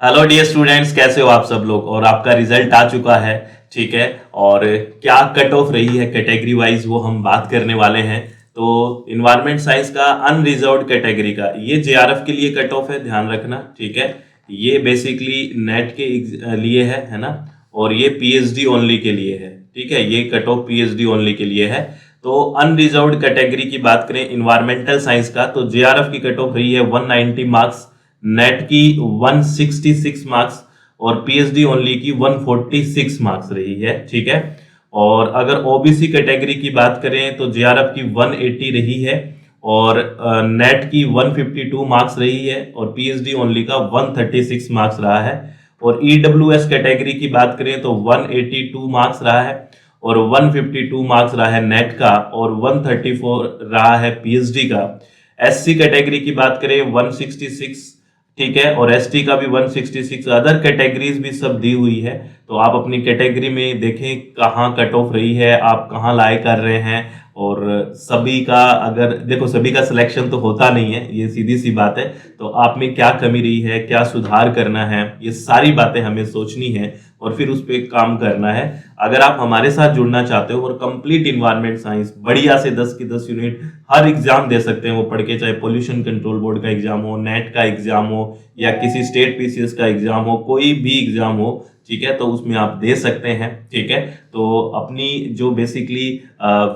Hello dear students, कैसे हो आप सब लोग। और आपका रिजल्ट आ चुका है, ठीक है। और क्या कट ऑफ रही है कैटेगरी वाइज वो हम बात करने वाले हैं। तो इन्वायरमेंट साइंस का अनरिजर्व्ड कैटेगरी का ये जेआरएफ के लिए कट ऑफ है, ध्यान रखना, ठीक है। ये बेसिकली नेट के लिए है ना। और ये पीएचडी ओनली के लिए है, ठीक है। ये कट ऑफ पीएचडी ओनली के लिए है। तो अनरिजर्व्ड कैटेगरी की बात करें इन्वायरमेंटल साइंस का, तो जेआरएफ की कट ऑफ रही है 190 मार्क्स, नेट की 166 मार्क्स और पीएचडी ओनली की 146 मार्क्स रही है, ठीक है। और अगर ओबीसी कैटेगरी की बात करें तो जेआरएफ की 180 रही है और नेट की 152 मार्क्स रही है और पीएचडी ओनली का 136 मार्क्स रहा है। और ईडब्ल्यूएस कैटेगरी की बात करें तो 182 मार्क्स रहा है और 152 मार्क्स रहा है नेट का और 134 रहा है पीएचडी का। एससी कैटेगरी की बात करें 166, ठीक है। और एसटी का भी 166, अदर कैटेगरीज भी सब दी हुई है। तो आप अपनी कैटेगरी में देखें कहाँ कट ऑफ रही है, आप कहाँ लाई कर रहे हैं। और सभी का अगर देखो, सभी का सिलेक्शन तो होता नहीं है, ये सीधी सी बात है। तो आप में क्या कमी रही है, क्या सुधार करना है, ये सारी बातें हमें सोचनी है और फिर उस पर काम करना है। अगर आप हमारे साथ जुड़ना चाहते हो और कंप्लीट इन्वायरमेंट साइंस बढ़िया से 10 की 10 यूनिट हर एग्जाम दे सकते हैं वो पढ़ के, चाहे पोल्यूशन कंट्रोल बोर्ड का एग्जाम हो, नेट का एग्जाम हो या किसी स्टेट पीसीएस का एग्जाम हो, कोई भी एग्जाम हो, ठीक है, तो उसमें आप दे सकते हैं, ठीक है। तो अपनी जो बेसिकली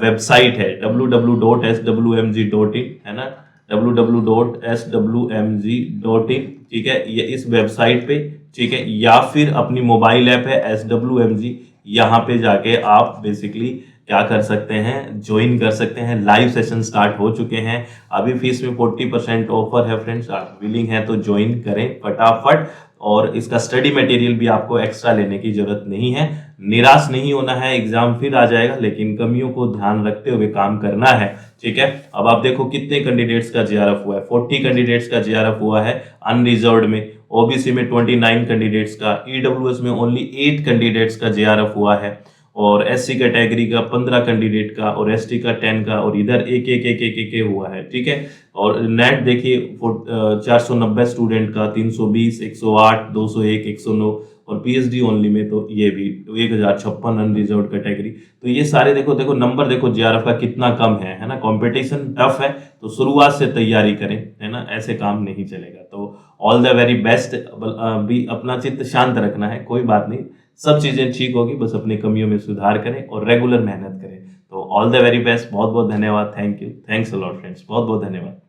वेबसाइट है www.swmg.in है ना, www.swmg.in, ठीक है, ये इस वेबसाइट पे, ठीक है, या फिर अपनी मोबाइल ऐप है SWMG, यहाँ पे जाके आप बेसिकली क्या कर सकते हैं, ज्वाइन कर सकते हैं। लाइव सेशन स्टार्ट हो चुके हैं, अभी फीस में 40% ऑफर है फ्रेंड्स। आप विलिंग है तो ज्वाइन करें फटाफट। और इसका स्टडी मटेरियल भी आपको एक्स्ट्रा लेने की जरूरत नहीं है। निराश नहीं होना है, एग्जाम फिर आ जाएगा, लेकिन कमियों को ध्यान रखते हुए काम करना है, ठीक है। अब आप देखो कितने कैंडिडेट्स का जेआरएफ हुआ है, 40 कैंडिडेट्स का जेआरएफ हुआ है अनरिजर्व्ड में। ओबीसी में 29 कैंडिडेट्स का, ईडब्ल्यूएस में ओनली 8 कैंडिडेट्स का जेआरएफ हुआ है और एससी कैटेगरी का 15 कैंडिडेट का और एसटी का 10 का और इधर एक हुआ है, ठीक है। और नेट देखिए 490 स्टूडेंट का, 320, 108, 201, 109 और पीएचडी ओनली में तो ये भी 1056 अनरिजर्व कैटेगरी। तो ये सारे देखो देखो नंबर देखो जेआरएफ का कितना कम है ना। कंपटीशन टफ है, तो शुरुआत से तैयारी करें, है ना, ऐसे काम नहीं चलेगा। तो ऑल द वेरी बेस्ट। भी अपना चित्त शांत रखना है, कोई बात नहीं, सब चीजें ठीक होगी, बस अपनी कमियों में सुधार करें और रेगुलर मेहनत करें। तो ऑल द वेरी बेस्ट, बहुत बहुत धन्यवाद, thank you, thanks a lot friends, बहुत बहुत धन्यवाद।